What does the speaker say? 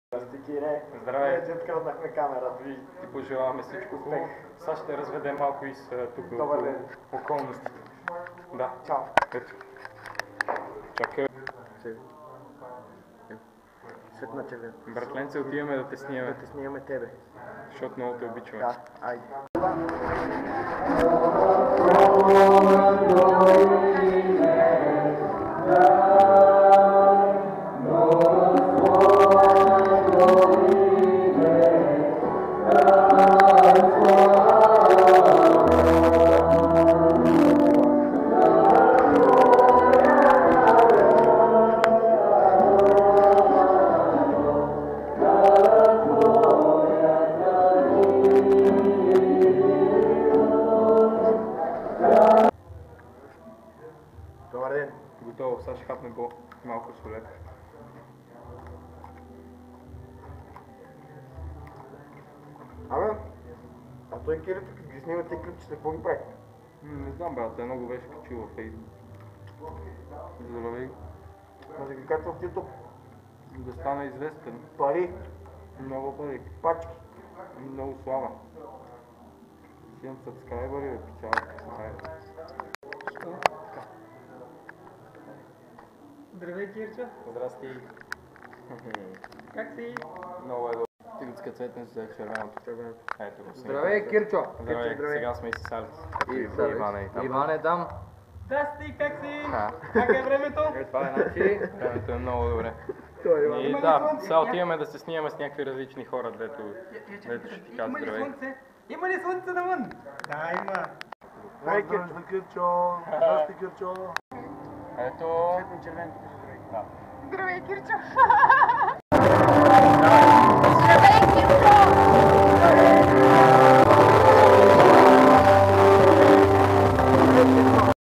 Здрасти, Кире. Здравей. Вече откраднахме камерата ви. Ти пожелаваме всичко хубаво. Сега ще разведем малко из тук Добър ден. околностите. Да. Чао. Ето. Чакай. Светна червена. Братленце, отиваме да те снимаме, Да те снимаме тебе. защото много те обичаме. Да, айде. Добър ден. Готово, сега ще хапнем малко солет. Абе, а той Кире тук ги снима те клипчета, какво ги прави? Не знам, брат, много беше качил във Фейсбук. Здравей. Да ги качва в YouTube. Да стана известен. Пари, Много пари. пачки. Много слава. Си имам сабскрайбъри, бе, печалят. Здравей, Кирчо! Здрасти. Как си? Много е добре. Тигъцка цветница за червеното. Ето го. Здравей, Кирчо! Здравей, здравей. сега сме и с Алекс. Иване и там. Иване там. Здрасти, как си? А. Как е времето? Това е значи. Времето е много добре. И Има ли да, слънце? сега отиваме да се снимаме с някакви различни хора, дето ще ти кажа Има ли здравей. слънце? Има ли слънце навън? Да, има. Здравей, Кирчо. Здрасти, Кирчо. Ето. Светна червена. Здравей, Кирчо!